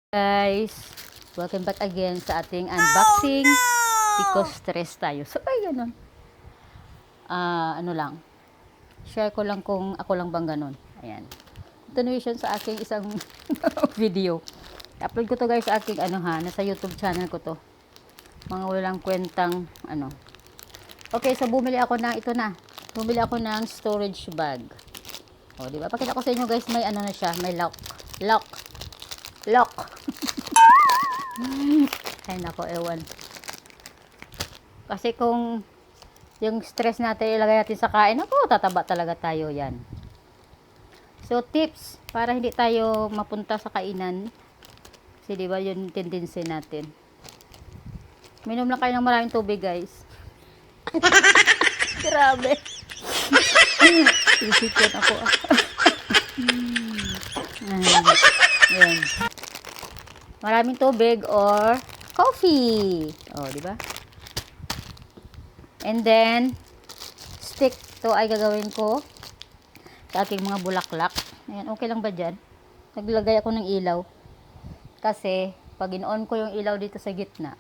Guys, welcome back again sa ating unboxing because stress tayo. So, ay ganun. Ano lang, share ko lang kung ako lang bang ganun. Ayan. Continuation sa aking isang video. Upload ko to guys sa aking nasa YouTube channel ko to. Mga walang kwentang Okay, so bumili ako ng ito na. Bumili ako ng storage bag. O, di ba? Pakita ko sa inyo guys, may na siya, may lock. Ay nako, ewan. Kasi kung yung stress natin ilagay natin sa kain, ako, tataba talaga tayo yan. So, tips para hindi tayo mapunta sa kainan. Kasi diba yun tendency natin. Minom lang kayo ng maraming tubig, guys. Grabe. Isipan ako. Ayan. Maraming tubig or coffee. Oh, di ba? And then stick to ay gagawin ko sa aking mga bulaklak. Ayan, okay lang ba dyan? Naglagay ako ng ilaw. Kasi pag in-on ko yung ilaw dito sa gitna,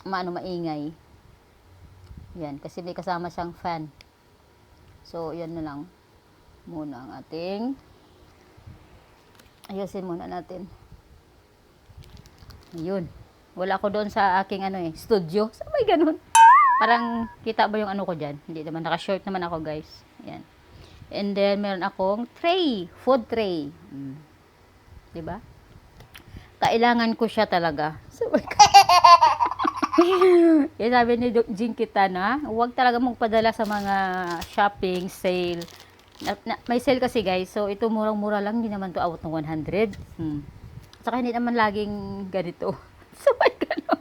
maingay. Yan, kasi may kasama siyang fan. So, yan na lang muna ang ating ayusin muna natin. Yun. Wala ko doon sa aking studio. So, may ganun. Parang kita ba yung ko dyan? Hindi naman. Naka-short naman ako, guys. Ayan. And then, meron akong tray. Food tray. Diba? Kailangan ko siya talaga. So, my God. Kaya sabi ni Jing kita na, huwag talaga mong padala sa mga shopping, sale. May sale kasi, guys. So, ito murang-mura lang. Hindi naman to abot ng 100. Saka hindi naman laging ganito. So, may ganon.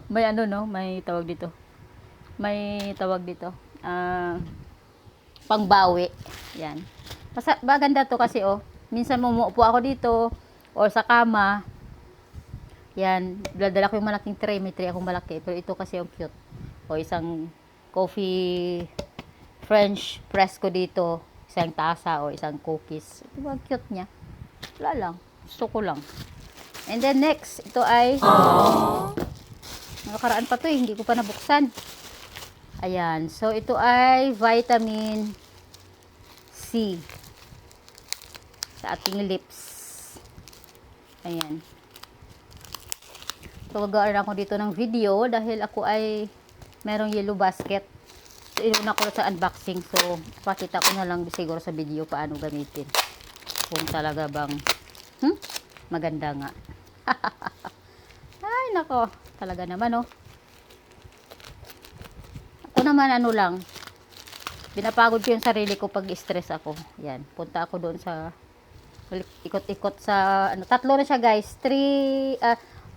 May may tawag dito. May tawag dito. Pangbawi. Yan. Maganda to kasi, minsan mumuupo ako dito, or sa kama. Yan. Dala ko yung malaking tray. May tray akong malaki. Pero ito kasi yung cute. O isang coffee French press ko dito. Isang tasa o isang cookies. Ito ba cute niya? Wala lang. Gusto ko lang. And then next, ito ay nakaraan pa to hindi ko pa nabuksan. Ayan. So, ito ay vitamin C sa ating lips. Ayan. So, gagawin ako dito ng video dahil ako ay merong yellow basket. So, inuna ko sa unboxing. So, pakita ko na lang siguro sa video paano gamitin. Kung talaga bang maganda nga. Ay, nako. Talaga naman, Ako naman, lang. Pinapagod ko yung sarili ko pag stress ako. Yan. Punta ako doon sa ikot-ikot sa tatlo na siya, guys.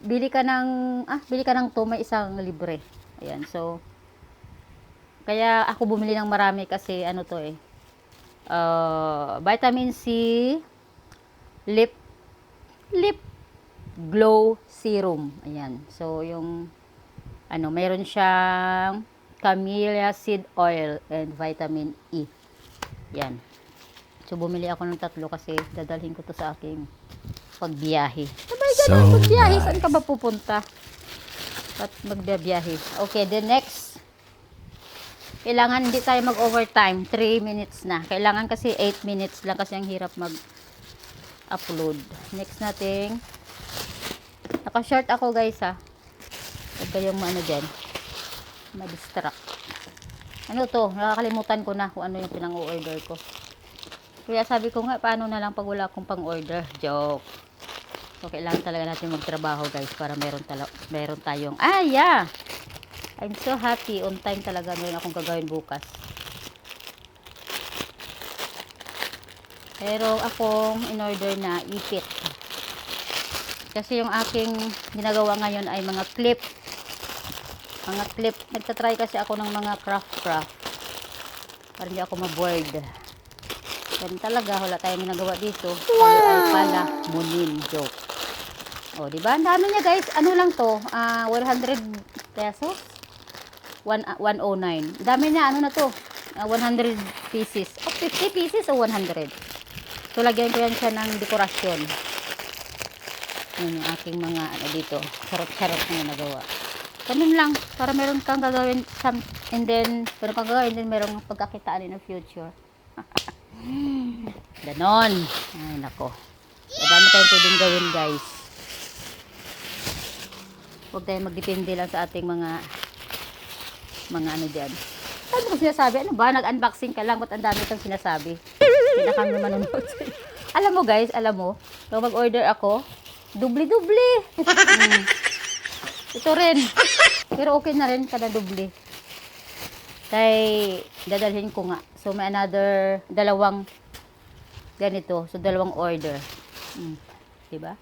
Bili ka ng 2, may isang libre. Ayan. So, kaya ako bumili ng marami kasi vitamin C lip glow serum. Ayan. So, yung mayroon siyang camellia seed oil and vitamin E. Yan. So, bumili ako ng 3 kasi dadalhin ko to sa aking pagbiyahe. Sabay ganun, pagbiyahe. Saan ka ba pupunta? At magbiyahe. Okay, the next. Kailangan hindi tayo mag-overtime. 3 minutes na. Kailangan kasi 8 minutes lang kasi ang hirap mag-upload. Next natin. Naka-short ako, guys, Huwag kayong dyan. Ma-distract. Ano to? Nakakalimutan ko na kung ano yung pinang-order ko. Kaya sabi ko nga, paano na lang pag wala akong pang-order? Joke. So, kailangan talaga natin magtrabaho, guys, para meron tayong, yeah! I'm so happy. On time talaga meron akong gagawin bukas. Pero akong in-order na ipit. Kasi yung aking ginagawa ngayon ay mga clip. Nagtatry kasi ako ng mga craft. Para hindi ako ma-bored. Yan talaga, wala tayong ginagawa dito. Wow! Ay pala, munin joke. O, diba? Ang dami niya, guys. Ano lang to? 100 pesos? 109. Dami na, to? 100 pieces. 50 pieces o 100? So, lagyan ko yan siya ng dekorasyon. Yun yung aking mga ano dito, charot-charot na nagawa. Ganun lang, para meron kang gagawin and then, meron kang gagawin, then meron kang pagkakitaan in the future. Ganon. Ay, nako. Madami tayong pwedeng gawin, guys. Huwag tayong magdepende lang sa ating mga ano dyan. Ano ko sinasabi? Ano ba? Nag-unboxing ka lang, ba't ang dami kang sinasabi? Hindi na kami manunod. Alam mo, guys, alam mo, kung mag-order ako, dubli-dubli. Ito rin. Pero okay na rin kada dubli. Kaya dadalhin ko nga. So may another dalawang ganito. So dalawang order. Diba?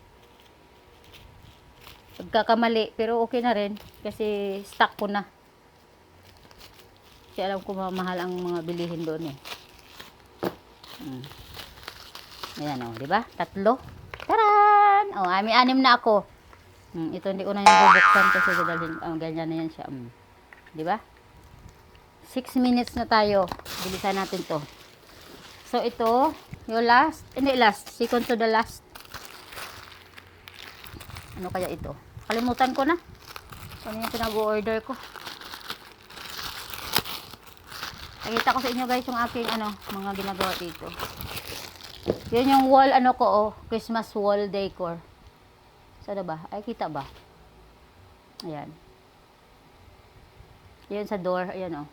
Pagkakamali. Pero okay na rin. Kasi stock ko na. Kasi alam ko mahal ang mga bilihin doon eh. Ayan o. Diba? 3. Taran! O, anim na ako. Ito hindi ko na yung bubuksan kasi dadalhin. Ganyan na yan siya. Diba? 6 minutes na tayo. Bilisan natin to. So, ito, yung last. Hindi last. Second to the last. Ano kaya ito? Kalimutan ko na. Ano yung pinag-order ko. Nakita ko sa inyo guys yung aking mga ginagawa dito. Yun yung wall ko Christmas wall decor. Sana ba? Ay, kita ba? Ayan. Yan sa door. Ayan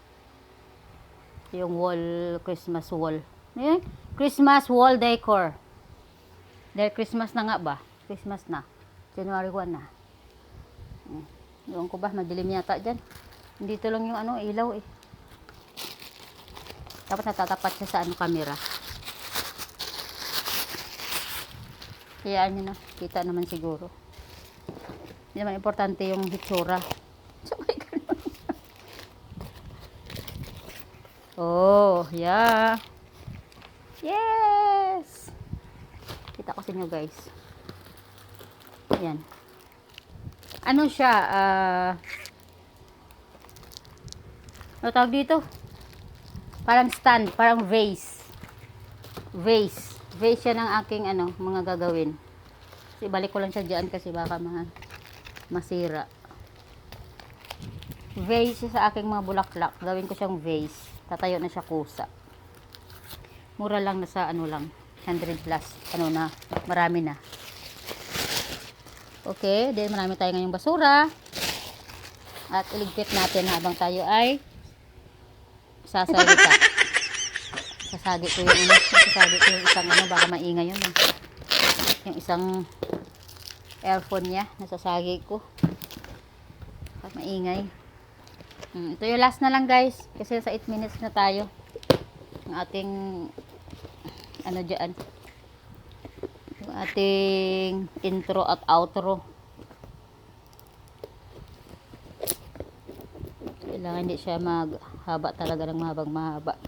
yung wall, Christmas wall. Ayan. Christmas wall decor. Dahil Christmas na nga ba? Christmas na. January 1 na. Doon ko ba? Madilim yata dyan. Dito lang yung ilaw eh. Dapat natatapat siya sa camera. Kayaan nyo na. Kita naman siguro. Hindi naman importante yung hitsura. Sabay ganun. Oh, yeah. Yes! Kita ko sa inyo guys. Ayan. Ano siya? Ano tawag dito? Parang stand. Parang vase. Vase. Vase siya ng aking mga gagawin. Kasi balik ko lang siya dyan kasi baka masira. Vase siya sa aking mga bulaklak. Gawin ko siyang vase. Tatayo na siya kusa. Mura lang, nasa lang. 100 plus. Marami na. Okay. Then marami tayo ngayong basura. At iligpit natin habang tayo ay sasalita. Sasagi ko yung isang baka maingay yun. Yung isang earphone niya, nasasagi ko. Baka maingay. Ito yung last na lang guys. Kasi sa 8 minutes na tayo. Ang ating dyan. Yung ating intro at outro. Kailangan hindi siya maghaba talaga ng mahabang mahaba.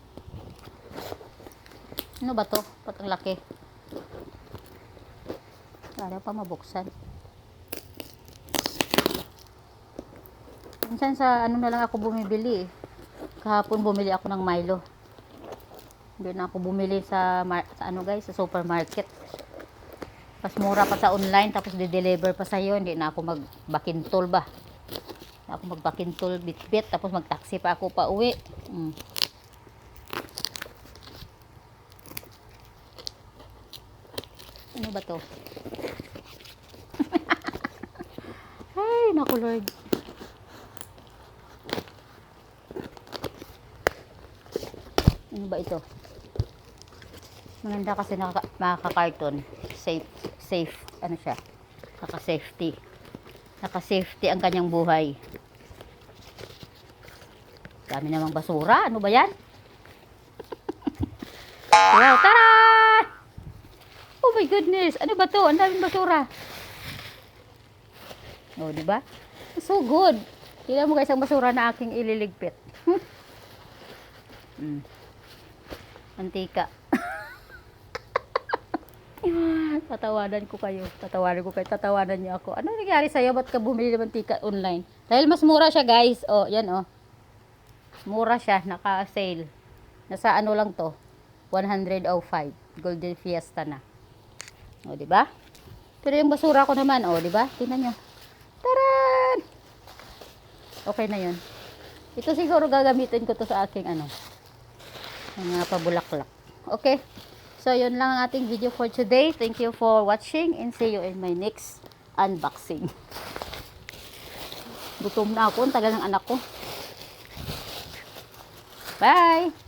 Ano ba to? Ba't ang laki? Para pa mabuksan. Minsan sa na lang ako bumibili eh. Kahapon bumili ako ng Milo. Hindi na ako bumili sa guys, sa supermarket. Mas mura pa sa online, tapos de-deliver pa sa'yo. Hindi na ako magbakintol ba. Hindi ako magbakintol bit-bit, tapos magtaksi pa ako pa uwi. Ano ba to? Ay, naku Lord. Ano ba ito? Maganda kasi nakaka-carton. Safe. Ano siya? Naka-safety. Naka-safety ang kanyang buhay. Dami namang basura. Ano ba yan? Wow, tara! Oh my goodness. Ano ba to? Ang daming basura. Oh, di ba? So good. Tingnan mo guys ang basura na aking ililigpit. Antika. Tatawanan ko kayo. Tatawanan niyo ako. Ano nangyari sa'yo? Ba't ka bumili ng mantika online? Dahil mas mura siya guys. Oh, yan oh. Mura siya. Naka-sale. Nasa lang to? 105. Golden Fiesta na. O, diba? Pero yung basura ko naman, oh, di ba? Tingnan nyo. Taran! Okay na yun. Ito siguro gagamitin ko to sa aking ano, mga pabulaklak. Okay. So, yun lang ang ating video for today. Thank you for watching and see you in my next unboxing. Gutom na ako. Ang tagal ng anak ko. Bye!